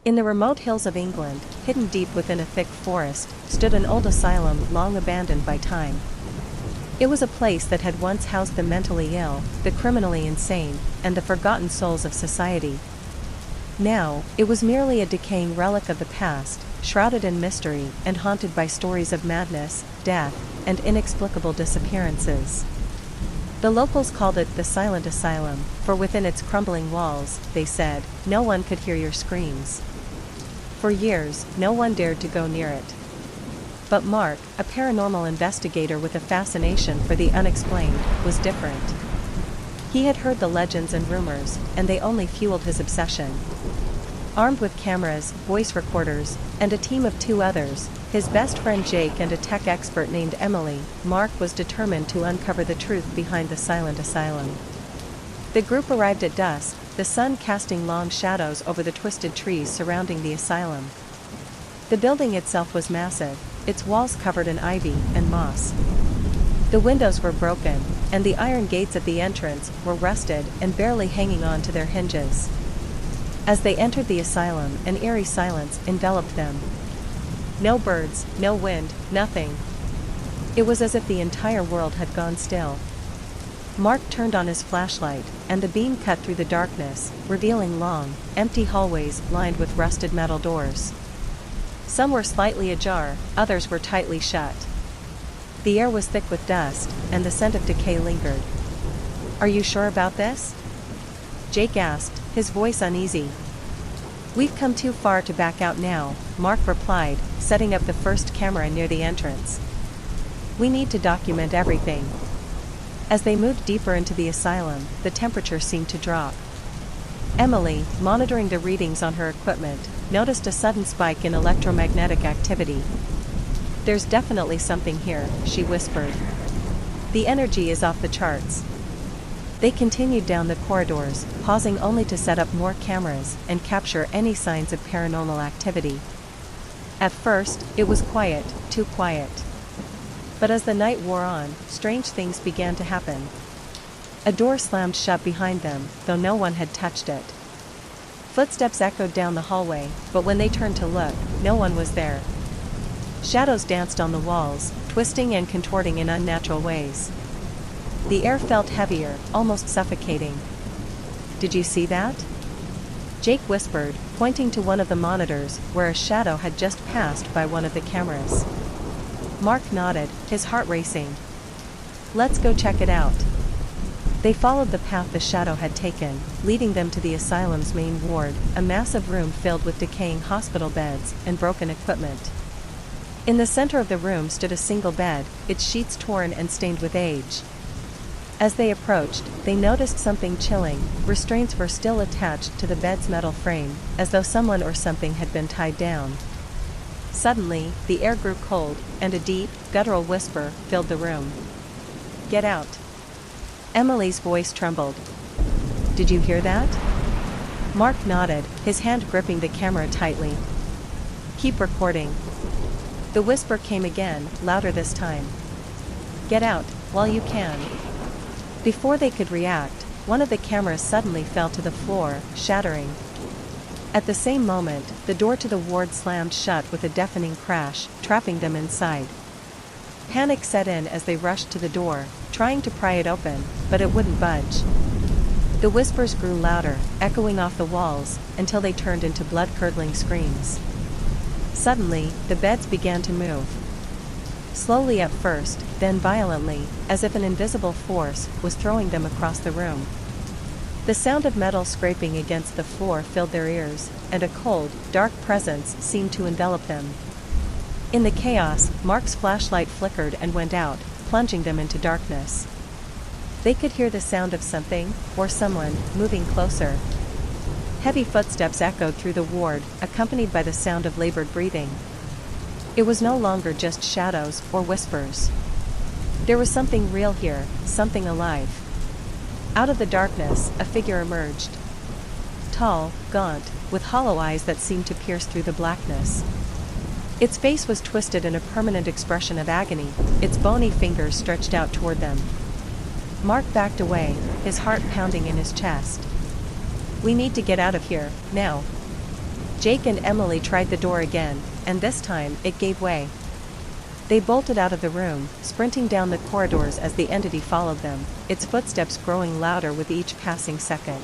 In the remote hills of England, hidden deep within a thick forest, stood an old asylum long abandoned by time. It was a place that had once housed the mentally ill, the criminally insane, and the forgotten souls of society. Now, it was merely a decaying relic of the past, shrouded in mystery and haunted by stories of madness, death, and inexplicable disappearances. The locals called it the Silent Asylum, for within its crumbling walls, they said, no one could hear your screams. For years, no one dared to go near it. But Mark, a paranormal investigator with a fascination for the unexplained, was different. He had heard the legends and rumors, and they only fueled his obsession. Armed with cameras, voice recorders, and a team of 2 others, his best friend Jake and a tech expert named Emily, Mark was determined to uncover the truth behind the Silent Asylum. The group arrived at dusk, the sun casting long shadows over the twisted trees surrounding the asylum. The building itself was massive, its walls covered in ivy and moss. The windows were broken, and the iron gates at the entrance were rusted and barely hanging on to their hinges. As they entered the asylum, an eerie silence enveloped them. No birds, no wind, nothing. It was as if the entire world had gone still. Mark turned on his flashlight, and the beam cut through the darkness, revealing long, empty hallways lined with rusted metal doors. Some were slightly ajar, others were tightly shut. The air was thick with dust, and the scent of decay lingered. "Are you sure about this?" Jake asked, his voice uneasy. "We've come too far to back out now," Mark replied, setting up the first camera near the entrance. "We need to document everything." As they moved deeper into the asylum, the temperature seemed to drop. Emily, monitoring the readings on her equipment, noticed a sudden spike in electromagnetic activity. "There's definitely something here," she whispered. "The energy is off the charts." They continued down the corridors, pausing only to set up more cameras and capture any signs of paranormal activity. At first, it was quiet, too quiet. But as the night wore on, strange things began to happen. A door slammed shut behind them, though no one had touched it. Footsteps echoed down the hallway, but when they turned to look, no one was there. Shadows danced on the walls, twisting and contorting in unnatural ways. The air felt heavier, almost suffocating. "Did you see that?" Jake whispered, pointing to one of the monitors where a shadow had just passed by one of the cameras. Mark nodded, his heart racing. "Let's go check it out." They followed the path the shadow had taken, leading them to the asylum's main ward, a massive room filled with decaying hospital beds and broken equipment. In the center of the room stood a single bed, its sheets torn and stained with age. As they approached, they noticed something chilling. Restraints were still attached to the bed's metal frame, as though someone or something had been tied down. Suddenly, the air grew cold, and a deep, guttural whisper filled the room. "Get out." Emily's voice trembled. "Did you hear that?" Mark nodded, his hand gripping the camera tightly. "Keep recording." The whisper came again, louder this time. "Get out, while you can." Before they could react, one of the cameras suddenly fell to the floor, shattering. At the same moment, the door to the ward slammed shut with a deafening crash, trapping them inside. Panic set in as they rushed to the door, trying to pry it open, but it wouldn't budge. The whispers grew louder, echoing off the walls, until they turned into blood-curdling screams. Suddenly, the beds began to move. Slowly at first, then violently, as if an invisible force was throwing them across the room. The sound of metal scraping against the floor filled their ears, and a cold, dark presence seemed to envelop them. In the chaos, Mark's flashlight flickered and went out, plunging them into darkness. They could hear the sound of something, or someone, moving closer. Heavy footsteps echoed through the ward, accompanied by the sound of labored breathing. It was no longer just shadows or whispers. There was something real here, something alive. Out of the darkness, a figure emerged. Tall, gaunt, with hollow eyes that seemed to pierce through the blackness. Its face was twisted in a permanent expression of agony, its bony fingers stretched out toward them. Mark backed away, his heart pounding in his chest. "We need to get out of here, now." Jake and Emily tried the door again, and this time, it gave way. They bolted out of the room, sprinting down the corridors as the entity followed them, its footsteps growing louder with each passing second.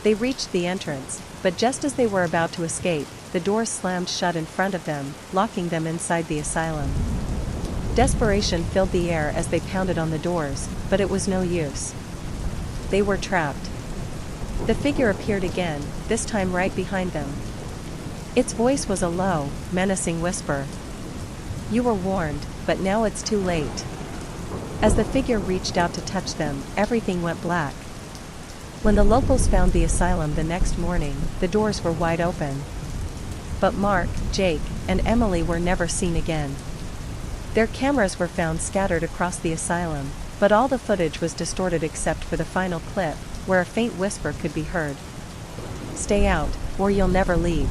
They reached the entrance, but just as they were about to escape, the doors slammed shut in front of them, locking them inside the asylum. Desperation filled the air as they pounded on the doors, but it was no use. They were trapped. The figure appeared again, this time right behind them. Its voice was a low, menacing whisper. "You were warned, but now it's too late." As the figure reached out to touch them, everything went black. When the locals found the asylum the next morning, the doors were wide open. But Mark, Jake, and Emily were never seen again. Their cameras were found scattered across the asylum, but all the footage was distorted except for the final clip, where a faint whisper could be heard. "Stay out, or you'll never leave."